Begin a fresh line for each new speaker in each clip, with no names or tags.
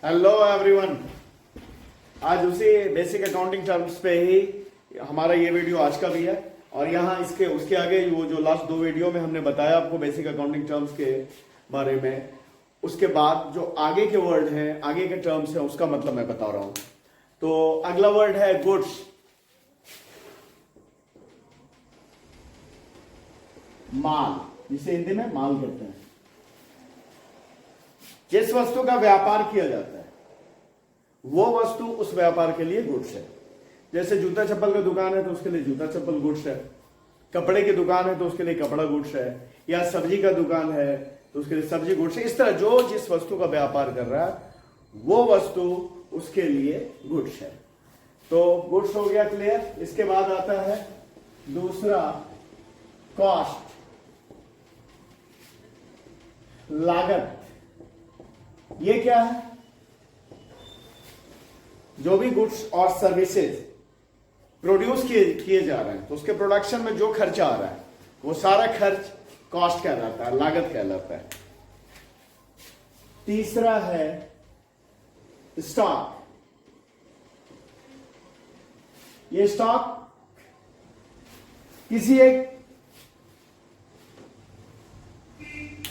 Hello everyone. आज उसी basic accounting terms पे ही हमारा ये वीडियो आज का भी है और यहाँ इसके उसके आगे वो जो लास्ट दो वीडियो में हमने बताया आपको बेसिक अकाउंटिंग टर्म्स के बारे में, उसके बाद जो आगे के वर्ड हैं, आगे के टर्म्स हैं, उसका मतलब मैं बता रहा हूं। तो अगला वर्ड है गुड्स। माल, जिसे हिंदी में माल कहते हैं। जिस वस्तु का व्यापार किया जाता है वो वस्तु उस व्यापार के लिए गुड्स है। जैसे जूता चप्पल का दुकान है तो उसके लिए जूता चप्पल गुड्स है, कपड़े की दुकान है तो उसके लिए कपड़ा गुड्स है, या सब्जी का दुकान है तो उसके लिए सब्जी गुड्स है। इस तरह जो जिस वस्तु का व्यापार कर रहा है वो वस्तु उसके लिए गुड्स है। तो गुड्स हो गया क्लियर। इसके बाद आता है दूसरा कॉस्ट, लागत। ये क्या है? जो भी गुड्स और सर्विसेज प्रोड्यूस किए जा रहे हैं तो उसके प्रोडक्शन में जो खर्चा आ रहा है वो सारा खर्च कॉस्ट कहलाता है, लागत कहलाता है। तीसरा है स्टॉक। ये स्टॉक किसी एक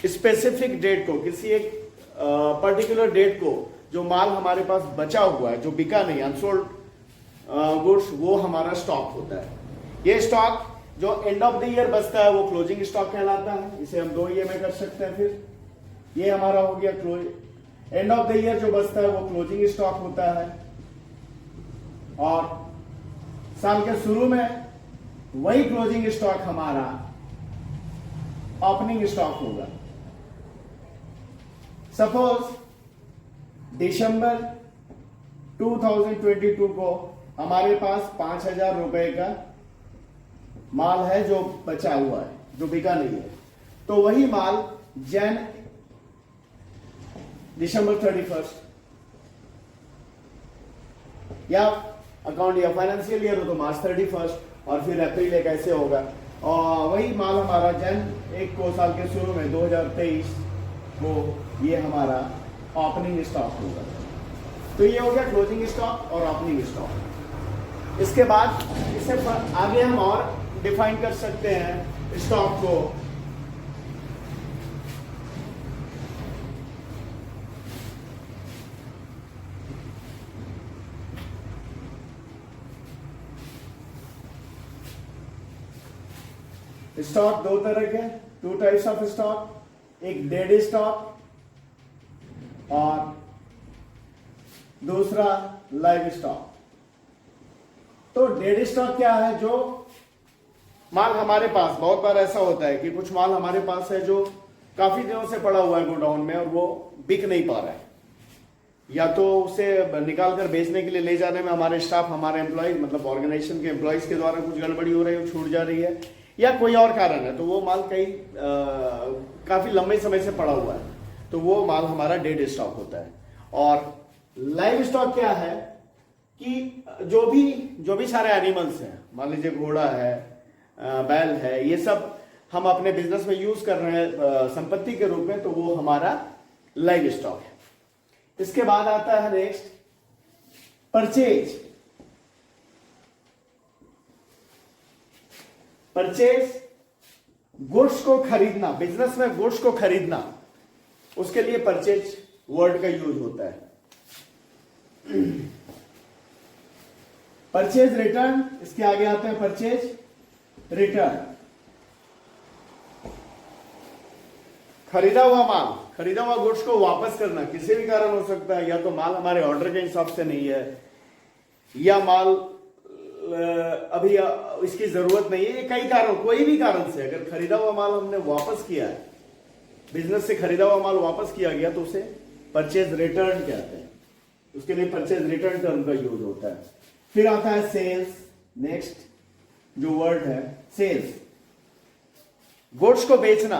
स्पेसिफिक डेट को, किसी एक पर्टिकुलर डेट को जो माल हमारे पास बचा हुआ है, जो बिका नहीं, अनसोल्ड गुड्स, वो हमारा स्टॉक होता है। ये स्टॉक जो एंड ऑफ द ईयर बचता है वो क्लोजिंग स्टॉक कहलाता है। इसे हम दो ईयर में कर सकते हैं। फिर ये हमारा हो गया एंड ऑफ द ईयर जो बचता है वो क्लोजिंग स्टॉक होता है, और साल के शुरू में वही क्लोजिंग स्टॉक हमारा ओपनिंग स्टॉक होगा। सपोज दिसंबर 2022 को हमारे पास 5,000 रुपए का माल है जो बचा हुआ है, जो बिका नहीं है। तो वही माल दिसंबर 31 या अकाउंट या फाइनेंशियल ईयर हो तो मार्च 31 और फिर अप्रैल एक ऐसे होगा। और वही माल हमारा जन 1 को साल के शुरू में 2023 को ये हमारा ओपनिंग स्टॉक होगा। तो ये हो गया क्लोजिंग स्टॉक और ओपनिंग स्टॉक। इसके बाद इससे आगे हम और डिफाइन कर सकते हैं स्टॉक को। स्टॉक दो तरह के, 2 टाइप्स ऑफ स्टॉक। एक डेड स्टॉक और दूसरा लाइव स्टॉक। तो डेड स्टॉक क्या है? जो माल हमारे पास, बहुत बार ऐसा होता है कि कुछ माल हमारे पास है जो काफी दिनों से पड़ा हुआ है गोडाउन में और वो बिक नहीं पा रहा है, या तो उसे निकाल कर बेचने के लिए ले जाने में हमारे स्टाफ, हमारे एम्प्लॉय, मतलब ऑर्गेनाइजेशन के एम्प्लॉयज के द्वारा कुछ गड़बड़ी हो रही है, छूट जा रही है, या कोई और कारण है। तो वो माल काफी लंबे समय से पड़ा हुआ है, तो वो माल हमारा डेड स्टॉक होता है। और लाइव स्टॉक क्या है कि जो भी सारे एनिमल्स हैं, मान लीजिए घोड़ा है, बैल है, ये सब हम अपने बिजनेस में यूज कर रहे हैं संपत्ति के रूप में, तो वो हमारा लाइव स्टॉक है। इसके बाद आता है नेक्स्ट परचेज। परचेज गुड्स को खरीदना, बिजनेस में गुड्स को खरीदना, उसके लिए परचेज वर्ड का यूज होता है। परचेज रिटर्न, इसके आगे आता है परचेज रिटर्न। खरीदा हुआ माल, खरीदा हुआ गुड्स को वापस करना किसी भी कारण हो सकता है, या तो माल हमारे ऑर्डर के हिसाब से नहीं है, या माल अभी इसकी जरूरत नहीं है, कई कारण, कोई भी कारण से अगर खरीदा हुआ माल हमने वापस किया है, बिजनेस से खरीदा हुआ माल वापस किया गया, तो उसे परचेज रिटर्न कहते हैं। उसके लिए परचेज रिटर्न टर्म का यूज होता है। फिर आता है सेल्स। नेक्स्ट जो वर्ड है सेल्स, गुड्स को बेचना।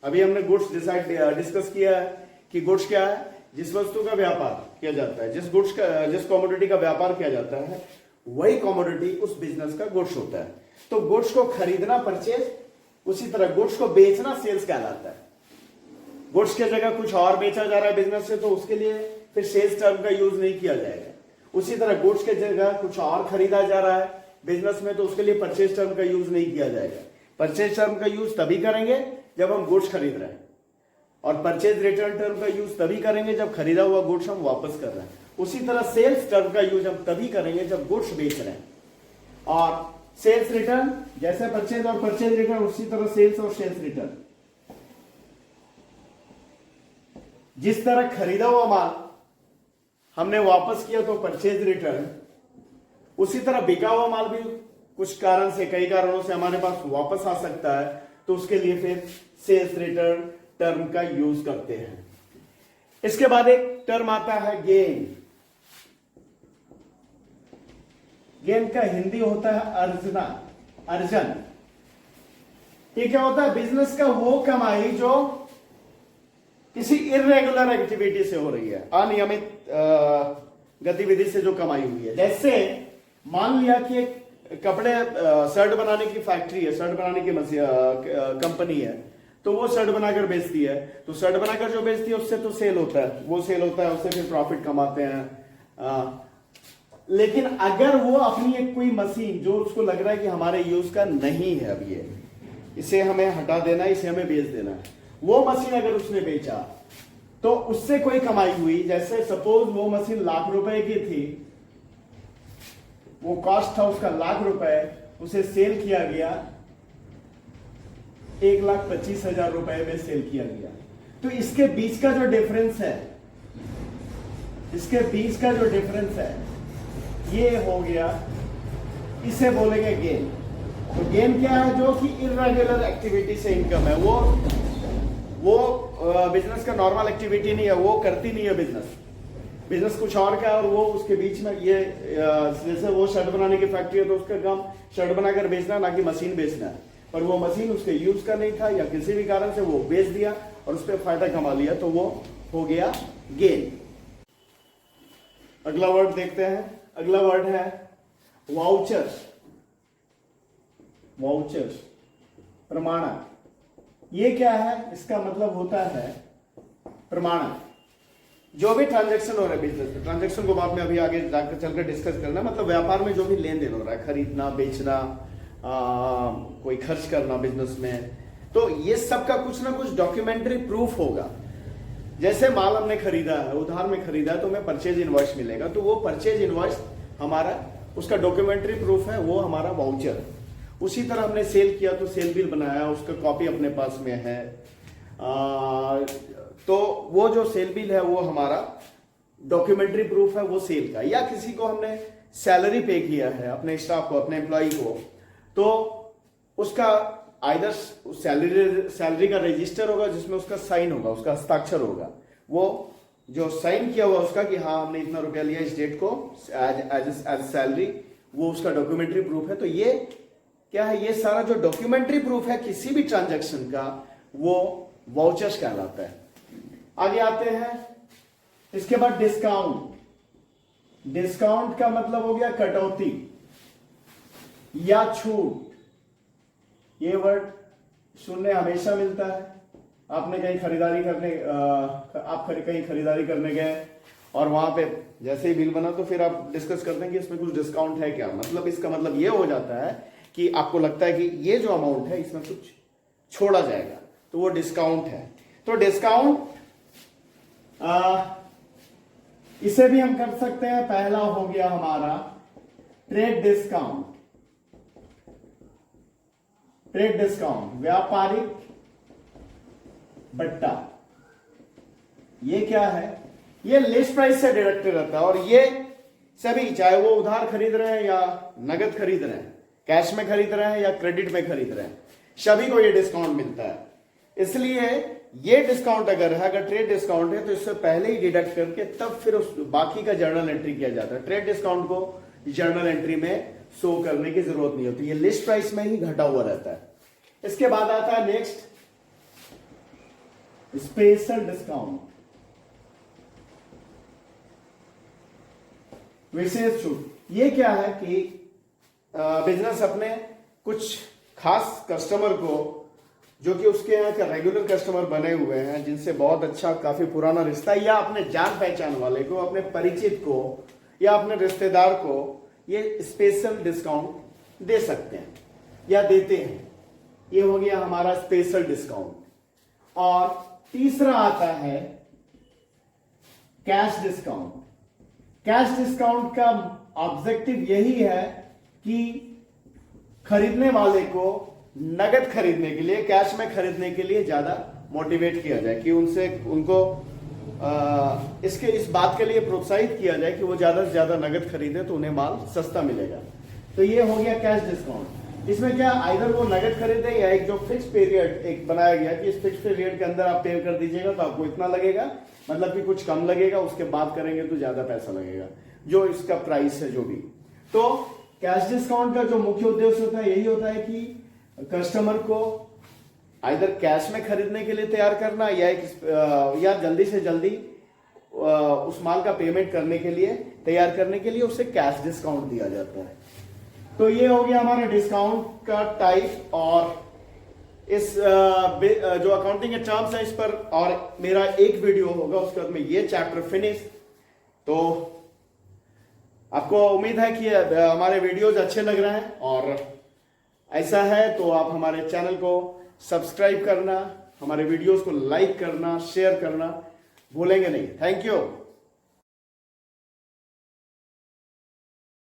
अभी हमने गुड्स डिस्कस किया है कि गुड्स क्या है? जिस वस्तु का व्यापार किया जाता है, जिस कमोडिटी का व्यापार किया जाता है, वही कमोडिटी उस बिजनेस का गुड्स होता है। तो गुड्स को खरीदना परचेज, उसी तरह गुड्स को बेचना सेल्स कहलाता है। गुड्स की जगह कुछ और बेचा जा रहा है बिजनेस से, तो उसके लिए फिर सेल्स टर्म का यूज नहीं किया जाएगा। उसी तरह गुड्स की जगह कुछ और खरीदा जा रहा है बिजनेस में, तो उसके लिए परचेज टर्म का यूज नहीं किया जाएगा। परचेज टर्म का यूज तभी करेंगे जब हम गुड्स खरीद रहे हैं, और परचेज रिटर्न टर्म का यूज तभी करेंगे जब खरीदा हुआ गुड्स हम वापस कर रहे हैं। उसी तरह सेल्स टर्म का यूज हम तभी करेंगे जब गुड्स बेच रहे हैं। और सेल्स रिटर्न जैसे परचेज और परचेज रिटर्न, उसी तरह सेल्स और सेल्स रिटर्न। जिस तरह खरीदा हुआ माल हमने वापस किया तो परचेज रिटर्न, उसी तरह बिका हुआ माल भी कुछ कारण से, कई कारणों से हमारे पास वापस आ सकता है, तो उसके लिए फिर सेल्स रिटर्न टर्म का यूज करते हैं। इसके बाद एक टर्म आता है गेन। गेन का हिंदी होता है अर्जना, अर्जन। ये क्या होता है? बिजनेस का वो कमाई जो किसी इरेगुलर एक्टिविटी से हो रही है, अनियमित गतिविधि से जो कमाई हुई है। जैसे मान लिया कि एक कपड़े शर्ट बनाने की फैक्ट्री है, शर्ट बनाने की कंपनी है, तो वो शर्ट बनाकर बेचती है। तो शर्ट बनाकर जो बेचती है उससे तो सेल होता है, वो सेल होता है, उससे फिर प्रॉफिट कमाते हैं। लेकिन अगर वो अपनी एक कोई मशीन जो उसको लग रहा है कि हमारे यूज का नहीं है, अब ये इसे हमें हटा देना है, इसे हमें बेच देना है, वो मशीन अगर उसने बेचा तो उससे कोई कमाई हुई। जैसे सपोज वो मशीन ₹1,00,000 की थी, वो कॉस्ट था उसका ₹1,00,000, उसे सेल किया गया ₹1,25,000 में सेल किया गया। तो इसके बीच का जो डिफरेंस है, इसके बीच का जो डिफरेंस है ये हो गया, इसे बोलेंगे गेन। तो गेन क्या है? जो कि इरेगुलर एक्टिविटी से इनकम है, वो बिजनेस का नॉर्मल एक्टिविटी नहीं है, वो करती नहीं है बिजनेस कुछ और का है, और वो उसके बीच में ये जैसे वो शर्ट बनाने की फैक्ट्री है तो उसका काम शर्ट बनाकर बेचना, ना कि मशीन बेचना है। पर वो मशीन उसके यूज का नहीं था, या किसी भी कारण से वो बेच दिया और उस पर फायदा कमा लिया, तो वो हो गया गेन। अगला वर्ड देखते हैं। अगला वर्ड है वाउचर्स। वाउचर्स, प्रमाणक। ये क्या है? इसका मतलब होता है प्रमाणक। जो भी ट्रांजैक्शन हो रहा है बिजनेस में, ट्रांजैक्शन को बाद में अभी आगे जाकर चलकर डिस्कस करना, मतलब व्यापार में जो भी लेन देन हो रहा है, खरीदना, बेचना, कोई खर्च करना बिजनेस में, तो ये सब का कुछ ना कुछ डॉक्यूमेंट्री प्रूफ होगा। जैसे माल हमने खरीदा है, उधार में खरीदा है, तो हमें परचेज इनवॉइस मिलेगा, तो वो परचेज इनवॉइस हमारा, उसका डॉक्यूमेंट्री प्रूफ है, वो हमारा वाउचर। उसी तरह हमने सेल किया तो सेल बिल बनाया, उसका कॉपी अपने पास में है, तो वो जो सेल बिल है वो हमारा डॉक्यूमेंट्री प्रूफ है वो सेल का। या किसी को हमने सैलरी पे किया है, अपने स्टाफ को, अपने एम्प्लॉय को, तो उसका आइदर सैलरी का रजिस्टर होगा जिसमें उसका साइन होगा, उसका हस्ताक्षर होगा, वो जो साइन किया हुआ उसका कि हाँ हमने इतना रुपया लिया इस डेट को एज सैलरी, वो उसका डॉक्यूमेंट्री प्रूफ है। तो ये क्या है? ये सारा जो डॉक्यूमेंट्री प्रूफ है किसी भी ट्रांजैक्शन का, वो वाउचर्स कहलाता है। आगे आते हैं। इसके बाद डिस्काउंट। डिस्काउंट का मतलब हो गया कटौती या छूट। ये वर्ड सुनने हमेशा मिलता है। आपने कहीं खरीदारी करने आप कहीं खरीदारी करने गए और वहां पे जैसे ही बिल बना तो फिर आप डिस्कस करते हैं कि इसमें कुछ डिस्काउंट है क्या। मतलब इसका मतलब ये हो जाता है कि आपको लगता है कि ये जो अमाउंट है इसमें कुछ छोड़ा जाएगा, तो वो डिस्काउंट है। तो डिस्काउंट इसे भी हम कर सकते हैं। पहला हो गया हमारा ट्रेड डिस्काउंट। ट्रेड डिस्काउंट व्यापारिक बट्टा। ये क्या है? ये लिस्ट प्राइस से डिडक्टेड रहता है और ये सभी, चाहे वो उधार खरीद रहे हैं या नगद खरीद रहे हैं, कैश में खरीद रहे हैं या क्रेडिट में खरीद रहे हैं, सभी को ये डिस्काउंट मिलता है। इसलिए ये डिस्काउंट अगर है, अगर ट्रेड डिस्काउंट है तो इससे पहले ही डिडक्ट करके तब फिर उस बाकी का जर्नल एंट्री किया जाता है। ट्रेड डिस्काउंट को जर्नल एंट्री में शो करने की जरूरत नहीं होती, ये लिस्ट प्राइस में ही घटा हुआ रहता है। इसके बाद आता है नेक्स्ट स्पेशल डिस्काउंट, विशेष छूट। ये क्या है कि बिजनेस अपने कुछ खास कस्टमर को जो कि उसके यहाँ के रेगुलर कस्टमर बने हुए हैं, जिनसे बहुत अच्छा काफी पुराना रिश्ता, या अपने जान पहचान वाले को, अपने परिचित को या अपने रिश्तेदार को ये स्पेशल डिस्काउंट दे सकते हैं या देते हैं। ये हो गया हमारा स्पेशल डिस्काउंट। और तीसरा आता है कैश डिस्काउंट। कैश डिस्काउंट का ऑब्जेक्टिव यही है कि खरीदने वाले को नगद खरीदने के लिए, कैश में खरीदने के लिए ज्यादा मोटिवेट किया जाए, कि उनको इस बात के लिए प्रोत्साहित किया जाए कि वो ज्यादा से ज्यादा नगद खरीदे तो उन्हें माल सस्ता मिलेगा। तो ये हो गया कैश डिस्काउंट। इसमें क्या, आइदर वो नगद खरीदे या एक जो फिक्स पीरियड एक बनाया गया कि इस फिक्स पीरियड के अंदर आप पे कर दीजिएगा तो आपको इतना लगेगा, मतलब कि कुछ कम लगेगा, उसके बाद करेंगे तो ज्यादा पैसा लगेगा, जो इसका प्राइस है जो भी। तो कैश डिस्काउंट का जो मुख्य उद्देश्य होता है यही होता है कि कस्टमर को आइदर कैश में खरीदने के लिए तैयार करना या जल्दी से जल्दी उस माल का पेमेंट करने के लिए तैयार करने के लिए उसे कैश डिस्काउंट दिया जाता है। तो ये हो गया हमारा डिस्काउंट का टाइप। और इस जो अकाउंटिंग के टर्म्स है इस पर और मेरा एक वीडियो होगा, उसके बाद में ये चैप्टर फिनिश। तो आपको उम्मीद है कि हमारे वीडियोज अच्छे लग रहे हैं, और ऐसा है तो आप हमारे चैनल को सब्सक्राइब करना, हमारे वीडियोस को लाइक करना, शेयर करना भूलेंगे नहीं। Thank you.